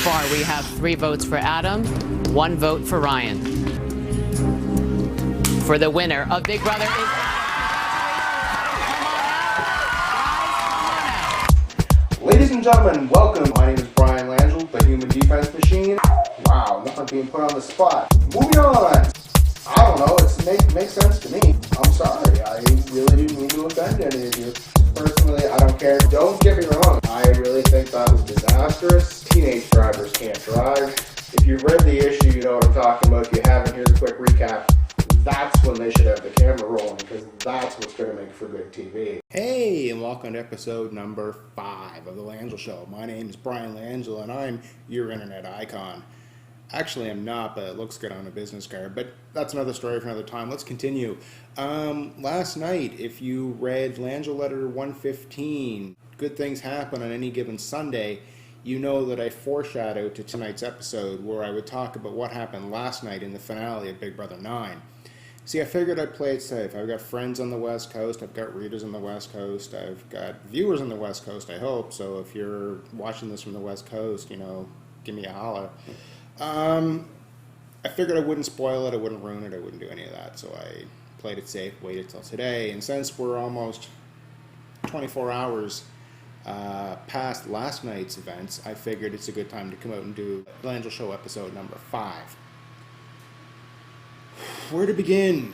far, we have 3 votes for Adam, 1 vote for Ryan. For the winner of Big Brother is Ladies and gentlemen, welcome. My name is Brian Langille, the human defense machine. Wow, nothing being put on the spot. Moving on. I don't know, it makes sense to me. I'm sorry, I really didn't mean to offend any of you. Personally, I don't care. Don't get me wrong, I really think that was disastrous. Teenage drivers can't drive. If you've read the issue, you know what I'm talking about. If you haven't, here's a quick recap. That's when they should have the camera rolling, because that's what's going to make for good TV. Hey, and welcome to episode number 5 of The Langille Show. My name is Brian Langille, and I'm your internet icon. Actually, I'm not, but it looks good on a business card. But that's another story for another time. Let's continue. Last night, if you read Langille Letter 115, Good Things Happen on Any Given Sunday, you know that I foreshadowed to tonight's episode where I would talk about what happened last night in the finale of Big Brother 9. See, I figured I'd play it safe. I've got friends on the West Coast. I've got readers on the West Coast. I've got viewers on the West Coast, I hope. So if you're watching this from the West Coast, you know, give me a holler. I figured I wouldn't spoil it, I wouldn't ruin it, I wouldn't do any of that, so I played it safe, waited till today, and since we're almost 24 hours past last night's events, I figured it's a good time to come out and do Langille Show episode number 5. Where to begin?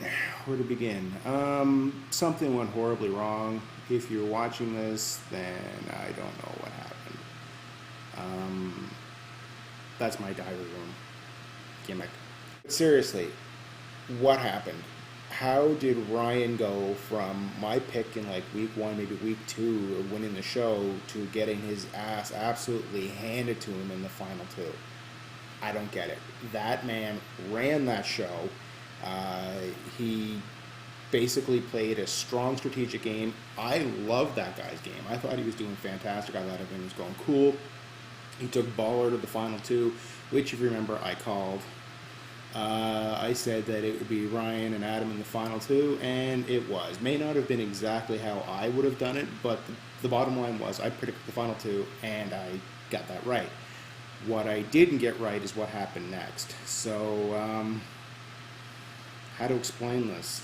Something went horribly wrong. If you're watching this, then I don't know what happened. That's my diary room gimmick. But seriously, what happened? How did Ryan go from my pick in like week 1, maybe week 2, of winning the show to getting his ass absolutely handed to him in the final 2? I don't get it. That man ran that show. He basically played a strong strategic game. I loved that guy's game. I thought he was doing fantastic. I thought everything was going cool. He took Baller to the final 2, which, if you remember, I called. I said that it would be Ryan and Adam in the final 2, and it was. May not have been exactly how I would have done it, but the bottom line was I predicted the final 2, and I got that right. What I didn't get right is what happened next. So, how to explain this?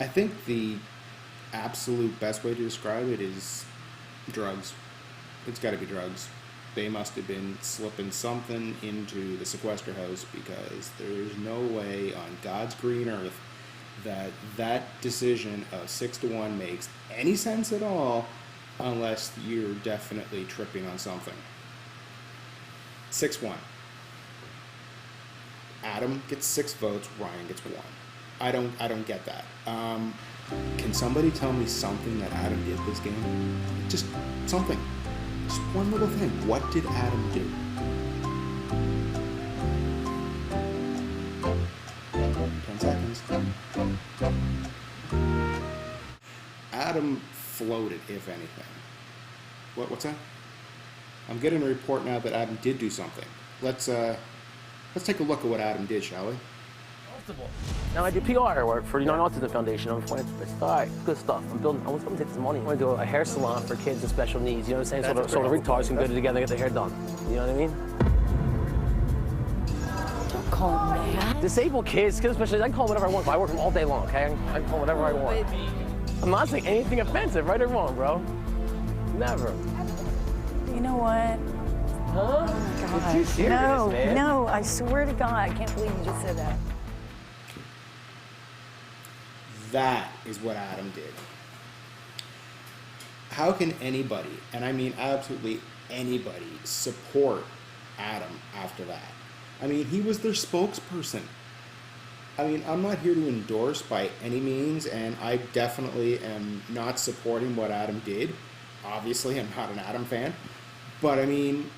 I think the absolute best way to describe it is drugs. It's got to be drugs. They must have been slipping something into the sequester house, because there's no way on God's green earth that decision of 6-1 makes any sense at all unless you're definitely tripping on something. 6-1. Adam gets 6 votes, Ryan gets 1. I don't get that. Can somebody tell me something that Adam did this game? Just something. Just one little thing. What did Adam do? 10 seconds. Adam floated, if anything. What's that? I'm getting a report now that Adam did do something. Let's take a look at what Adam did, shall we? Now I do PR work for the Non-Autism Foundation. I'm philanthropist. All right, good stuff. I was going to take this money. I want to do a hair salon for kids with special needs. You know what I'm saying? So the retards can go together and get their hair done. You know what I mean? Don't call me that. Disabled kids especially, I can call them whatever I want. I work them all day long, okay? I can call them whatever I want. I'm not saying anything offensive, right or wrong, bro. Never. You know what? Huh? Oh my God. You're too serious, man. No, I swear to God, I can't believe you just said that. That is what Adam did. How can anybody, and I mean absolutely anybody, support Adam after that? I mean, he was their spokesperson. I mean, I'm not here to endorse by any means, and I definitely am not supporting what Adam did. Obviously, I'm not an Adam fan. But I mean,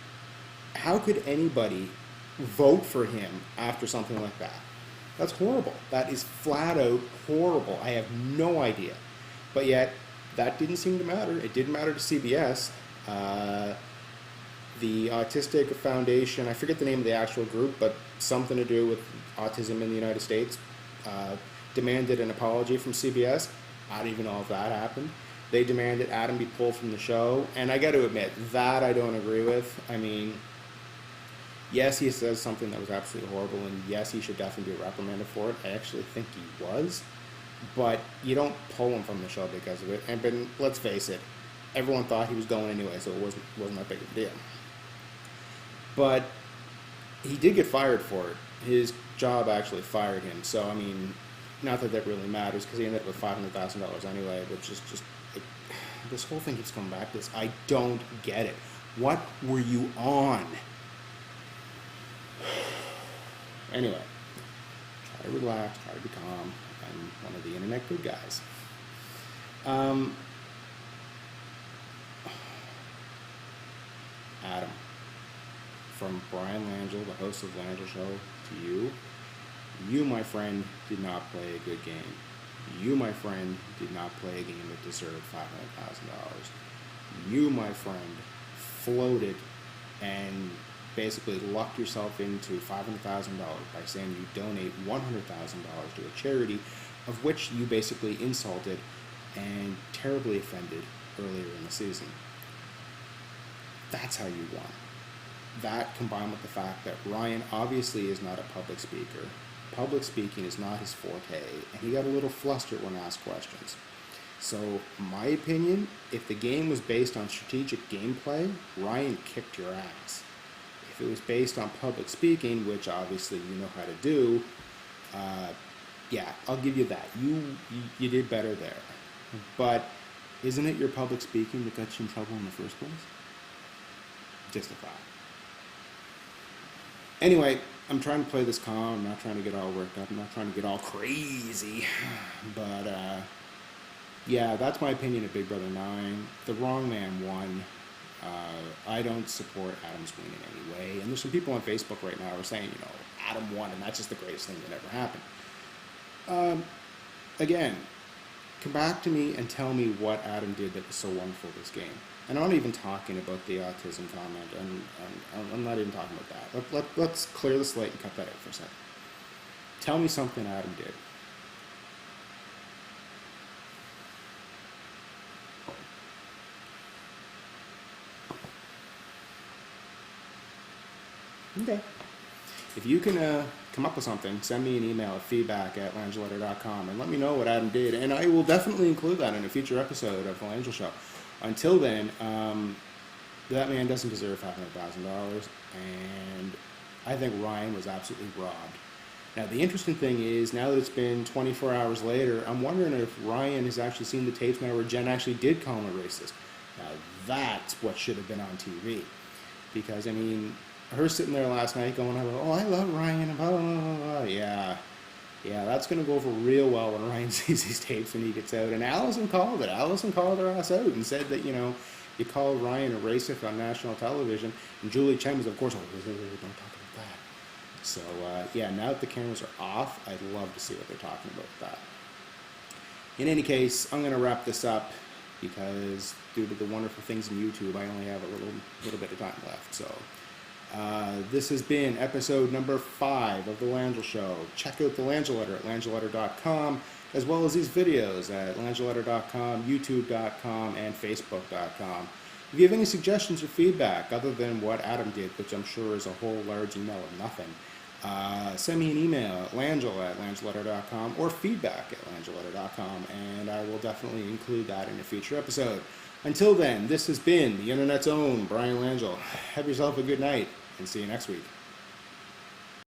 how could anybody vote for him after something like that? That's horrible. That is flat out horrible. I have no idea. But yet, that didn't seem to matter. It didn't matter to CBS. The Autistic Foundation, I forget the name of the actual group, but something to do with autism in the United States, demanded an apology from CBS. I don't even know if that happened. They demanded Adam be pulled from the show, and I got to admit, that I don't agree with. I mean, yes, he says something that was absolutely horrible, and yes, he should definitely be reprimanded for it. I actually think he was, but you don't pull him from the show because of it. And but let's face it, everyone thought he was going anyway, so it wasn't that big of a deal. But he did get fired for it. His job actually fired him. So I mean, not that really matters because he ended up with $500,000 anyway, which is just this whole thing keeps coming back to this. I don't get it. What were you on? Anyway, try to relax, try to be calm. I'm one of the internet good guys. Adam, from Brian Langille, the host of the Langille Show, to you, my friend, did not play a good game. You, my friend, did not play a game that deserved $500,000. You, my friend, floated and basically lucked yourself into $500,000 by saying you donate $100,000 to a charity of which you basically insulted and terribly offended earlier in the season. That's how you won. That combined with the fact that Ryan obviously is not a public speaker. Public speaking is not his forte, and he got a little flustered when asked questions. So, my opinion, if the game was based on strategic gameplay, Ryan kicked your ass. If it was based on public speaking, which obviously you know how to do, yeah, I'll give you that. You did better there. But isn't it your public speaking that got you in trouble in the first place? Just a thought. Anyway, I'm trying to play this calm. I'm not trying to get all worked up. I'm not trying to get all crazy. But, yeah, that's my opinion of Big Brother 9. The wrong man won. I don't support Adam's win in any way. And there's some people on Facebook right now who are saying, you know, Adam won, and that's just the greatest thing that ever happened. Again, come back to me and tell me what Adam did that was so wonderful this game. And I'm not even talking about the autism comment, and I'm not even talking about that. Let's clear the slate and cut that out for a second. Tell me something Adam did. Okay. If you can come up with something, send me an email at feedback@langilletter.com and let me know what Adam did, and I will definitely include that in a future episode of the Langille Show. Until then, that man doesn't deserve $500,000, and I think Ryan was absolutely robbed. Now, the interesting thing is, now that it's been 24 hours later, I'm wondering if Ryan has actually seen the tapes now where Jen actually did call him a racist. Now, that's what should have been on TV. Because, I mean, her sitting there last night going, oh, I love Ryan, blah, blah, blah, blah. Yeah, that's going to go over real well when Ryan sees these tapes when he gets out. And Allison called it. Allison called her ass out and said that, you know, you called Ryan a racist on national television. And Julie Chen was, of course, don't talk about that. So, yeah, now that the cameras are off, I'd love to see what they're talking about with that. In any case, I'm going to wrap this up because due to the wonderful things in YouTube, I only have a little bit of time left. So, this has been episode number 5 of The Langille Show. Check out The Langille Letter at langilletter.com, as well as these videos at langilletter.com, youtube.com, and facebook.com. If you have any suggestions or feedback other than what Adam did, which I'm sure is a whole large email of nothing, send me an email at langille@langilletter.com or feedback at langilletter.com, and I will definitely include that in a future episode. Until then, this has been the Internet's own Brian Langille. Have yourself a good night, and see you next week.